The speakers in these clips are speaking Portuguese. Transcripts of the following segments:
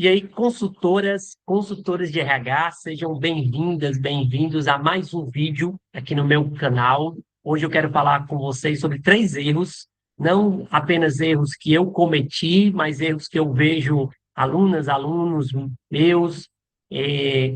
E aí, consultoras de RH, sejam bem-vindas, bem-vindos a mais um vídeo aqui no meu canal. Hoje eu quero falar com vocês sobre 3 erros, não apenas erros que eu cometi, mas erros que eu vejo alunos meus,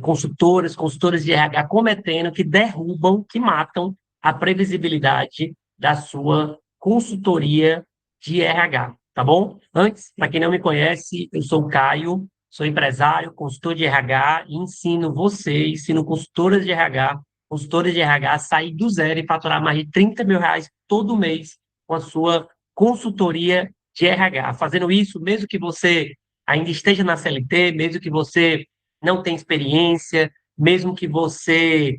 consultoras de RH cometendo, que derrubam, que matam a previsibilidade da sua consultoria de RH, tá bom? Antes, para quem não me conhece, eu sou o Caio, sou empresário, consultor de RH e ensino consultoras de RH a sair do zero e faturar mais de R$ 30.000 todo mês com a sua consultoria de RH. Fazendo isso, mesmo que você ainda esteja na CLT, mesmo que você não tenha experiência, mesmo que você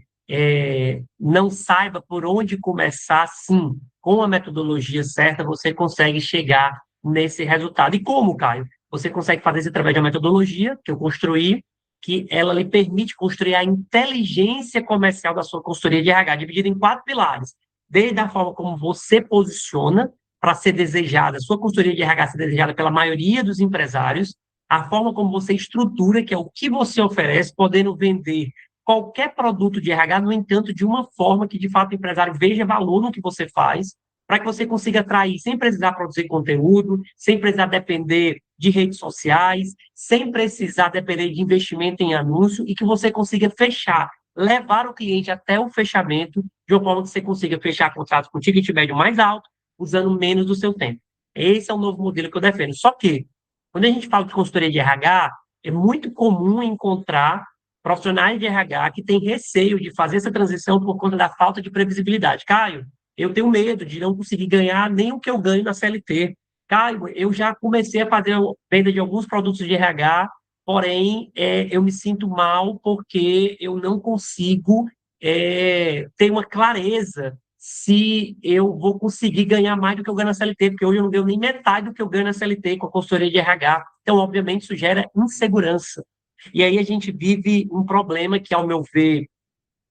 não saiba por onde começar, sim, com a metodologia certa, você consegue chegar nesse resultado. E como, Caio? Você consegue fazer isso através de uma metodologia que eu construí, que ela lhe permite construir a inteligência comercial da sua consultoria de RH, dividida em 4 pilares. Desde a forma como você posiciona para ser desejada, sua consultoria de RH ser desejada pela maioria dos empresários, a forma como você estrutura, que é o que você oferece, podendo vender qualquer produto de RH, no entanto, de uma forma que, de fato, o empresário veja valor no que você faz, para que você consiga atrair sem precisar produzir conteúdo, sem precisar depender de redes sociais, sem precisar depender de investimento em anúncio e que você consiga fechar, levar o cliente até o fechamento, de uma forma que você consiga fechar contratos com ticket médio mais alto, usando menos do seu tempo. Esse é o novo modelo que eu defendo. Só que, quando a gente fala de consultoria de RH, é muito comum encontrar profissionais de RH que têm receio de fazer essa transição por conta da falta de previsibilidade. Caio, eu tenho medo de não conseguir ganhar nem o que eu ganho na CLT. Caio, eu já comecei a fazer a venda de alguns produtos de RH, porém, eu me sinto mal porque eu não consigo ter uma clareza se eu vou conseguir ganhar mais do que eu ganho na CLT, porque hoje eu não ganho nem metade do que eu ganho na CLT com a consultoria de RH. Então, obviamente, isso gera insegurança. E aí a gente vive um problema que, ao meu ver,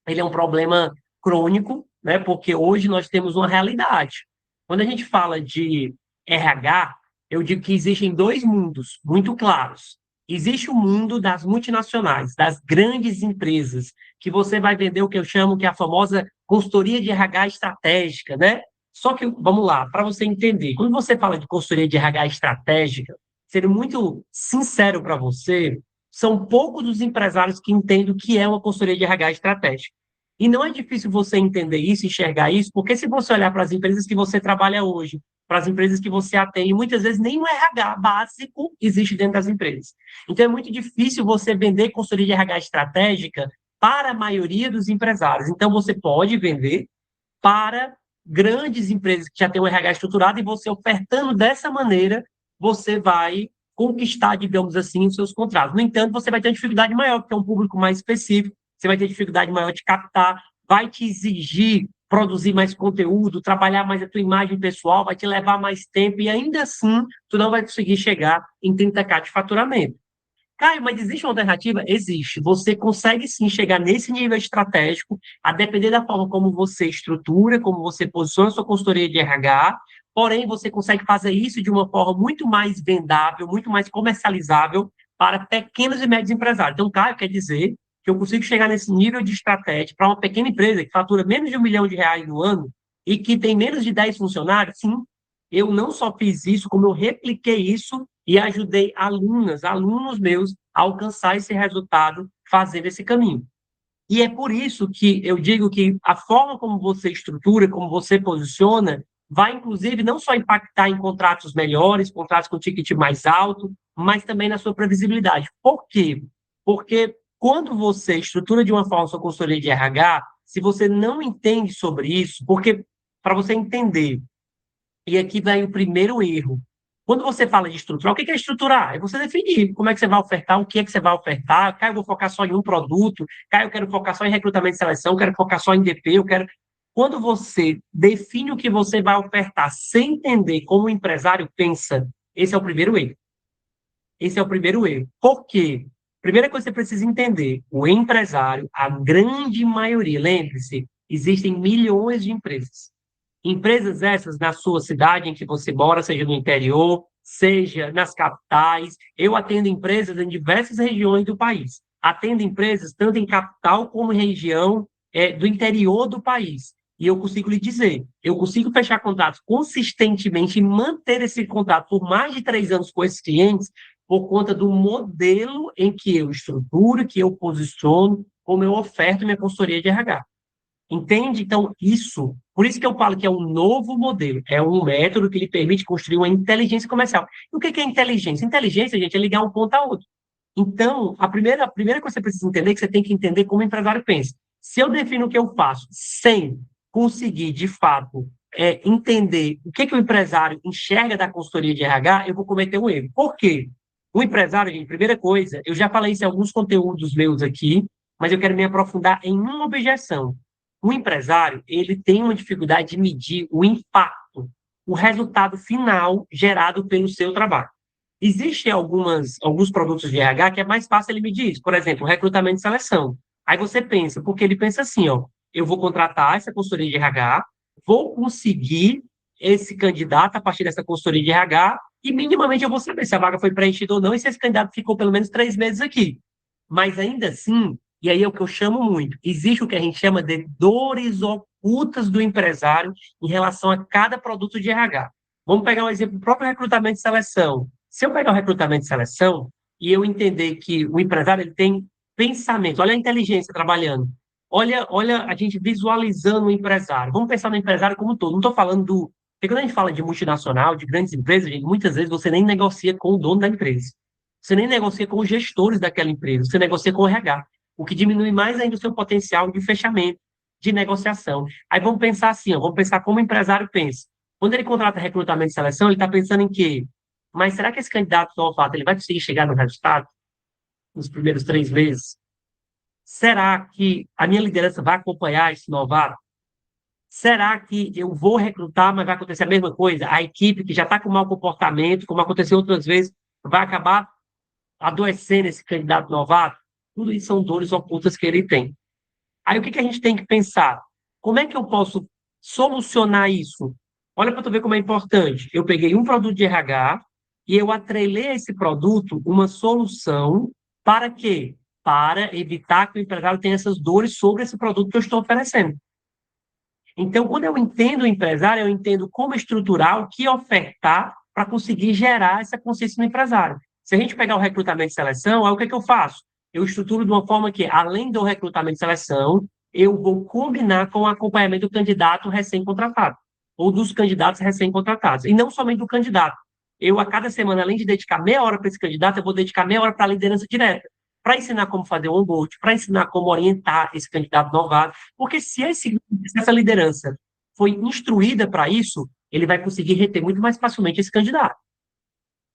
ele é um problema crônico, né? Porque hoje nós temos uma realidade. Quando a gente fala de RH, eu digo que existem 2 mundos muito claros. Existe o mundo das multinacionais, das grandes empresas, que você vai vender o que eu chamo que é a famosa consultoria de RH estratégica, né? Só que, vamos lá, para você entender, quando você fala de consultoria de RH estratégica, sendo muito sincero para você, são poucos os empresários que entendem o que é uma consultoria de RH estratégica. E não é difícil você entender isso, enxergar isso, porque se você olhar para as empresas que você trabalha hoje, para as empresas que você atende, muitas vezes nem o RH básico existe dentro das empresas. Então é muito difícil você vender consultoria de RH estratégica para a maioria dos empresários. Então você pode vender para grandes empresas que já têm um RH estruturado e você ofertando dessa maneira, você vai conquistar, digamos assim, os seus contratos. No entanto, você vai ter uma dificuldade maior, porque é um público mais específico, você vai ter dificuldade maior de captar, vai te exigir produzir mais conteúdo, trabalhar mais a tua imagem pessoal, vai te levar mais tempo e ainda assim tu não vai conseguir chegar em 30K de faturamento. Caio, mas existe uma alternativa? Existe. Você consegue sim chegar nesse nível estratégico, a depender da forma como você estrutura, como você posiciona a sua consultoria de RH, porém você consegue fazer isso de uma forma muito mais vendável, muito mais comercializável para pequenos e médios empresários. Então, Caio, quer dizer que eu consigo chegar nesse nível de estratégia para uma pequena empresa que fatura menos de R$ 1 milhão no ano e que tem menos de 10 funcionários? Sim, eu não só fiz isso, como eu repliquei isso e ajudei alunos meus a alcançar esse resultado fazendo esse caminho. E é por isso que eu digo que a forma como você estrutura, como você posiciona, vai, inclusive, não só impactar em contratos melhores, contratos com ticket mais alto, mas também na sua previsibilidade. Por quê? Porque quando você estrutura de uma forma a sua consultoria de RH, se você não entende sobre isso, porque para você entender, e aqui vai o primeiro erro. Quando você fala de estruturar, o que é estruturar? É você definir como é que você vai ofertar, o que é que você vai ofertar. Caio, eu vou focar só em um produto. Caio, eu quero focar só em recrutamento e seleção. Quero focar só em DP. Eu quero... Quando você define o que você vai ofertar sem entender como o empresário pensa, esse é o primeiro erro. Esse é o primeiro erro. Por quê? Primeira coisa que você precisa entender, o empresário, a grande maioria, lembre-se, existem milhões de empresas. Empresas essas na sua cidade em que você mora, seja no interior, seja nas capitais. Eu atendo empresas em diversas regiões do país. Atendo empresas tanto em capital como em região do interior do país. E eu consigo lhe dizer, eu consigo fechar contratos consistentemente e manter esse contrato por mais de 3 anos com esses clientes por conta do modelo em que eu estruturo, que eu posiciono, como eu oferto minha consultoria de RH. Entende? Então, por isso que eu falo que é um novo modelo, é um método que lhe permite construir uma inteligência comercial. E o que é inteligência? Inteligência, gente, é ligar um ponto a outro. Então, a primeira coisa que você precisa entender é que você tem que entender como o empresário pensa. Se eu defino o que eu faço sem conseguir, de fato, entender o que o empresário enxerga da consultoria de RH, eu vou cometer um erro. Por quê? O empresário, gente, primeira coisa, eu já falei isso em alguns conteúdos meus aqui, mas eu quero me aprofundar em uma objeção. O empresário, ele tem uma dificuldade de medir o impacto, o resultado final gerado pelo seu trabalho. Existem alguns produtos de RH que é mais fácil ele medir isso. Por exemplo, recrutamento e seleção. Aí você pensa, porque ele pensa assim, ó, eu vou contratar essa consultoria de RH, vou conseguir esse candidato a partir dessa consultoria de RH e minimamente eu vou saber se a vaga foi preenchida ou não e se esse candidato ficou pelo menos 3 meses aqui. Mas ainda assim, e aí é o que eu chamo muito, existe o que a gente chama de dores ocultas do empresário em relação a cada produto de RH. Vamos pegar um exemplo do próprio recrutamento e seleção. Se eu pegar o recrutamento e seleção e eu entender que o empresário ele tem pensamento, olha a inteligência trabalhando, olha a gente visualizando o empresário. Vamos pensar no empresário como um todo. Não estou falando do... Porque quando a gente fala de multinacional, de grandes empresas, gente, muitas vezes você nem negocia com o dono da empresa. Você nem negocia com os gestores daquela empresa. Você negocia com o RH. O que diminui mais ainda o seu potencial de fechamento, de negociação. Aí vamos pensar assim, ó, vamos pensar como o empresário pensa. Quando ele contrata recrutamento e seleção, ele está pensando em quê? Mas será que esse candidato novato ele vai conseguir chegar no resultado nos primeiros 3 meses? Será que a minha liderança vai acompanhar esse novato? Será que eu vou recrutar, mas vai acontecer a mesma coisa? A equipe que já está com mau comportamento, como aconteceu outras vezes, vai acabar adoecendo esse candidato novato? Tudo isso são dores ocultas que ele tem. Aí o que a gente tem que pensar? Como é que eu posso solucionar isso? Olha para tu ver como é importante. Eu peguei um produto de RH e eu atrelei a esse produto uma solução para quê? Para evitar que o empresário tenha essas dores sobre esse produto que eu estou oferecendo. Então, quando eu entendo o empresário, eu entendo como estruturar, o que ofertar para conseguir gerar essa consciência no empresário. Se a gente pegar o recrutamento e seleção, aí o que eu faço? Eu estruturo de uma forma que, além do recrutamento e seleção, eu vou combinar com o acompanhamento do candidato recém-contratado, ou dos candidatos recém-contratados, e não somente do candidato. Eu, a cada semana, além de dedicar meia hora para esse candidato, eu vou dedicar meia hora para a liderança direta, para ensinar como fazer o onboard, para ensinar como orientar esse candidato novato, porque se essa liderança foi instruída para isso, ele vai conseguir reter muito mais facilmente esse candidato.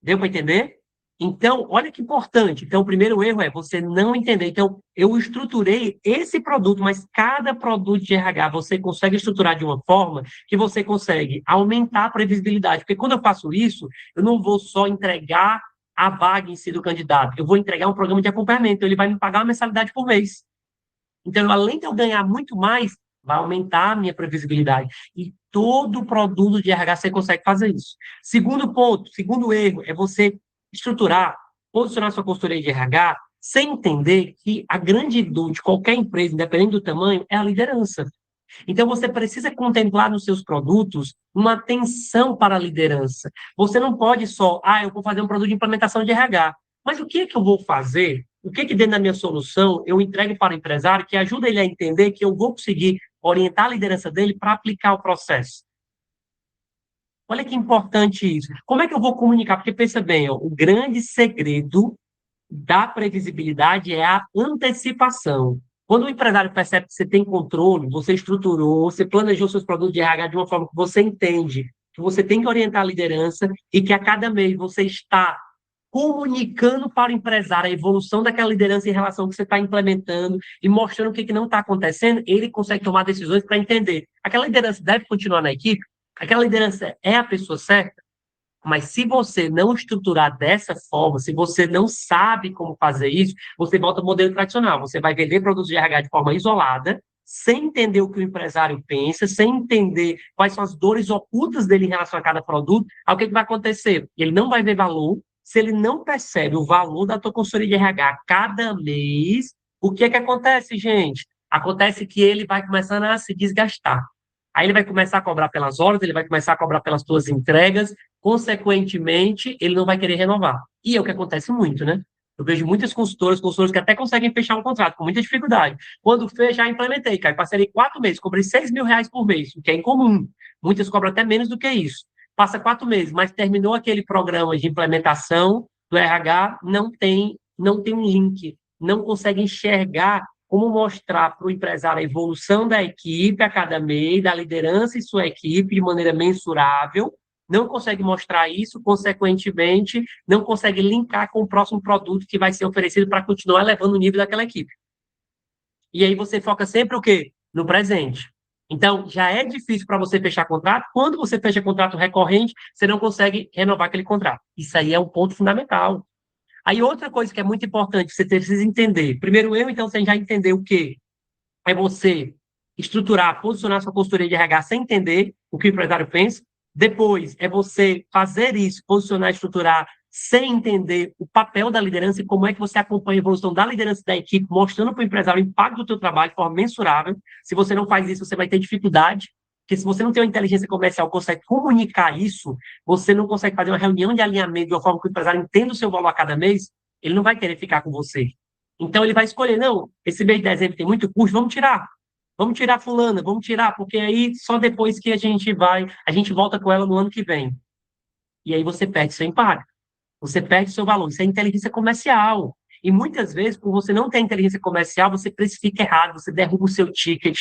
Deu para entender? Então, olha que importante. Então, o primeiro erro é você não entender. Então, eu estruturei esse produto, mas cada produto de RH você consegue estruturar de uma forma que você consegue aumentar a previsibilidade. Porque quando eu faço isso, eu não vou só entregar a vaga em si do candidato, eu vou entregar um programa de acompanhamento. Ele vai me pagar uma mensalidade por mês. Então, além de eu ganhar muito mais, vai aumentar a minha previsibilidade. E todo produto de RH você consegue fazer isso. Segundo ponto, segundo erro, é você estruturar, posicionar sua consultoria de RH sem entender que a grande dor de qualquer empresa, independente do tamanho, é a liderança. Então, você precisa contemplar nos seus produtos uma atenção para a liderança. Você não pode só, eu vou fazer um produto de implementação de RH. Mas o que é que eu vou fazer? O que é que dentro da minha solução eu entrego para o empresário que ajuda ele a entender que eu vou conseguir orientar a liderança dele para aplicar o processo? Olha que importante isso. Como é que eu vou comunicar? Porque pensa bem, ó, o grande segredo da previsibilidade é a antecipação. Quando o empresário percebe que você tem controle, você estruturou, você planejou seus produtos de RH de uma forma que você entende, que você tem que orientar a liderança e que a cada mês você está comunicando para o empresário a evolução daquela liderança em relação ao que você está implementando e mostrando o que não está acontecendo, ele consegue tomar decisões para entender. Aquela liderança deve continuar na equipe? Aquela liderança é a pessoa certa? Mas se você não estruturar dessa forma, se você não sabe como fazer isso, você volta ao modelo tradicional. Você vai vender produtos de RH de forma isolada, sem entender o que o empresário pensa, sem entender quais são as dores ocultas dele em relação a cada produto, aí o que vai acontecer? Ele não vai ver valor. Se ele não percebe o valor da tua consultoria de RH a cada mês, o que é que acontece, gente? Acontece que ele vai começando a se desgastar. Aí ele vai começar a cobrar pelas horas, ele vai começar a cobrar pelas tuas entregas, consequentemente, ele não vai querer renovar. E é o que acontece muito, né? Eu vejo muitas consultoras que até conseguem fechar um contrato com muita dificuldade. Quando fez, já implementei, cara. Passei 4 meses, cobrei R$ 6.000 por mês, o que é incomum. Muitas cobram até menos do que isso. Passa 4 meses, mas terminou aquele programa de implementação do RH, não tem um link, não consegue enxergar como mostrar para o empresário a evolução da equipe a cada mês, da liderança em sua equipe de maneira mensurável, não consegue mostrar isso, consequentemente, não consegue linkar com o próximo produto que vai ser oferecido para continuar elevando o nível daquela equipe. E aí você foca sempre o quê? No presente. Então, já é difícil para você fechar contrato. Quando você fecha contrato recorrente, você não consegue renovar aquele contrato. Isso aí é um ponto fundamental. Aí, outra coisa que é muito importante, você precisa entender. Primeiro erro, então, você já entendeu o quê? É você estruturar, posicionar sua consultoria de RH sem entender o que o empresário pensa. Depois, é você fazer isso, posicionar, estruturar, sem entender o papel da liderança e como é que você acompanha a evolução da liderança da equipe, mostrando para o empresário o impacto do seu trabalho de forma mensurável. Se você não faz isso, você vai ter dificuldade, porque se você não tem uma inteligência comercial, consegue comunicar isso, você não consegue fazer uma reunião de alinhamento de uma forma que o empresário entenda o seu valor a cada mês, ele não vai querer ficar com você. Então, ele vai escolher, não, esse mês de dezembro tem muito custo, vamos tirar fulana, vamos tirar, porque aí só depois que a gente volta com ela no ano que vem. E aí você perde seu impacto, você perde seu valor. Isso é inteligência comercial. E muitas vezes, por você não ter inteligência comercial, você precifica errado, você derruba o seu ticket.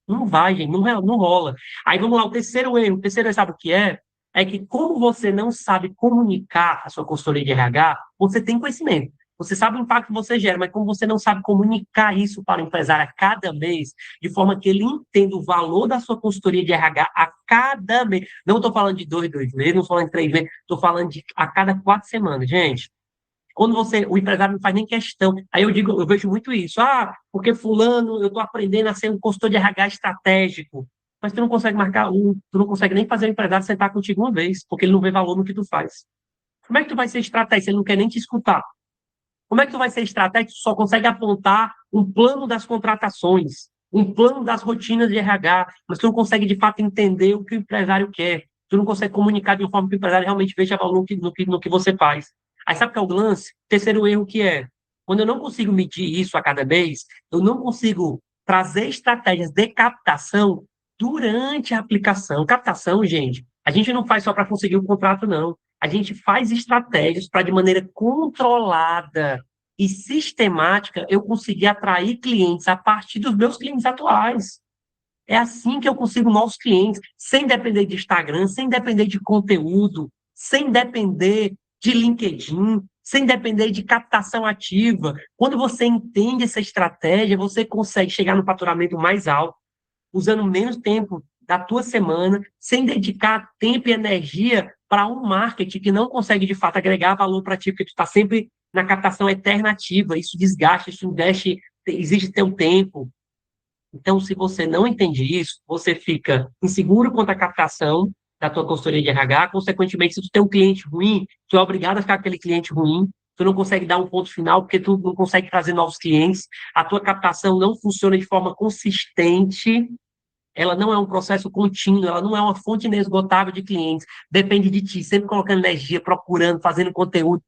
Não vai, gente, não rola. Aí vamos lá, o terceiro erro. O terceiro erro, sabe o que é? É que como você não sabe comunicar a sua consultoria de RH, você tem conhecimento. Você sabe o impacto que você gera, mas como você não sabe comunicar isso para o empresário a cada mês, de forma que ele entenda o valor da sua consultoria de RH a cada mês. Não estou falando de 2 meses, não estou falando de 3 meses, estou falando de a cada 4 semanas, gente. Quando o empresário não faz nem questão, aí eu vejo muito isso. Porque fulano, eu estou aprendendo a ser um consultor de RH estratégico. Mas tu não consegue tu não consegue nem fazer o empresário sentar contigo uma vez, porque ele não vê valor no que tu faz. Como é que tu vai ser estratégico se ele não quer nem te escutar? Como é que tu vai ser estratégico se tu só consegue apontar um plano das contratações, um plano das rotinas de RH, mas tu não consegue de fato entender o que o empresário quer? Tu não consegue comunicar de uma forma que o empresário realmente veja valor no que você faz. Aí sabe qual é o lance? Terceiro erro que é, quando eu não consigo medir isso a cada mês, eu não consigo trazer estratégias de captação durante a aplicação. Captação, gente, a gente não faz só para conseguir o contrato, não. A gente faz estratégias para, de maneira controlada e sistemática, eu conseguir atrair clientes a partir dos meus clientes atuais. É assim que eu consigo novos clientes, sem depender de Instagram, sem depender de conteúdo, sem depender de LinkedIn, sem depender de captação ativa. Quando você entende essa estratégia, você consegue chegar no faturamento mais alto, usando menos tempo da tua semana, sem dedicar tempo e energia para um marketing que não consegue, de fato, agregar valor para ti, porque tu está sempre na captação alternativa, isso desgasta, isso investe, exige teu tempo. Então, se você não entende isso, você fica inseguro quanto à captação da tua consultoria de RH, consequentemente, se tu tem um cliente ruim, tu é obrigado a ficar com aquele cliente ruim, tu não consegue dar um ponto final porque tu não consegue trazer novos clientes, a tua captação não funciona de forma consistente, ela não é um processo contínuo, ela não é uma fonte inesgotável de clientes, depende de ti, sempre colocando energia, procurando, fazendo conteúdo.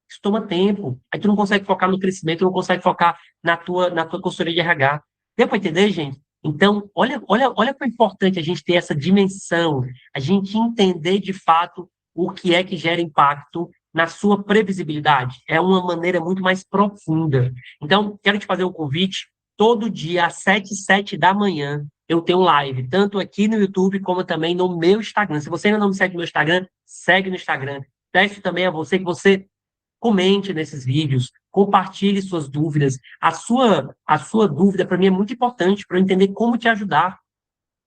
Isso toma tempo. Aí tu não consegue focar no crescimento, tu não consegue focar na tua consultoria de RH. Deu para entender, gente? Então, olha como é importante a gente ter essa dimensão, a gente entender de fato o que é que gera impacto na sua previsibilidade. É uma maneira muito mais profunda. Então, quero te fazer um convite. Todo dia, às 7h07 da manhã, eu tenho live, tanto aqui no YouTube como também no meu Instagram. Se você ainda não me segue no meu Instagram, segue no Instagram. Peço também a você que você comente nesses vídeos, compartilhe suas dúvidas. A sua dúvida, para mim, é muito importante para eu entender como te ajudar.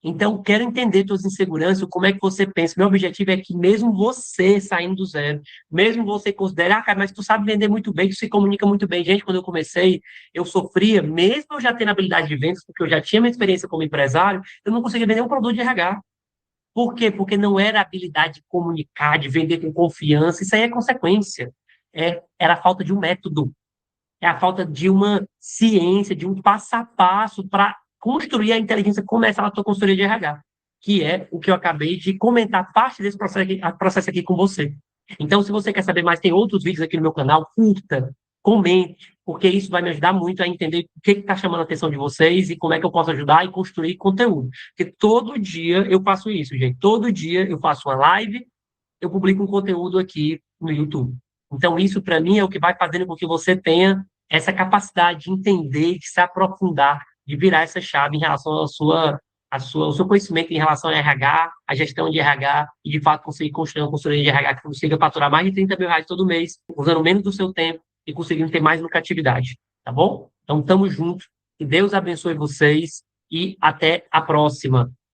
Então, quero entender suas inseguranças, como é que você pensa. Meu objetivo é que mesmo você saindo do zero, mesmo você considere, cara, mas tu sabe vender muito bem, tu se comunica muito bem. Gente, quando eu comecei, eu sofria, mesmo eu já tendo habilidade de vendas, porque eu já tinha minha experiência como empresário, eu não conseguia vender um produto de RH. Por quê? Porque não era a habilidade de comunicar, de vender com confiança, isso aí é consequência. Era a falta de um método, é a falta de uma ciência, de um passo a passo para construir a inteligência começar na tua consultoria de RH, que é o que eu acabei de comentar, parte desse processo aqui com você. Então, se você quer saber mais, tem outros vídeos aqui no meu canal, curta, comente, porque isso vai me ajudar muito a entender o que está chamando a atenção de vocês e como é que eu posso ajudar e construir conteúdo. Porque todo dia eu faço isso, gente. Todo dia eu faço uma live, eu publico um conteúdo aqui no YouTube. Então, isso, para mim, é o que vai fazendo com que você tenha essa capacidade de entender, de se aprofundar, de virar essa chave em relação ao seu conhecimento em relação a RH, a gestão de RH, e de fato conseguir construir uma consultoria de RH que consiga faturar mais de 30 mil reais todo mês, usando menos do seu tempo e conseguindo ter mais lucratividade. Tá bom? Então, tamo junto. Que Deus abençoe vocês e até a próxima.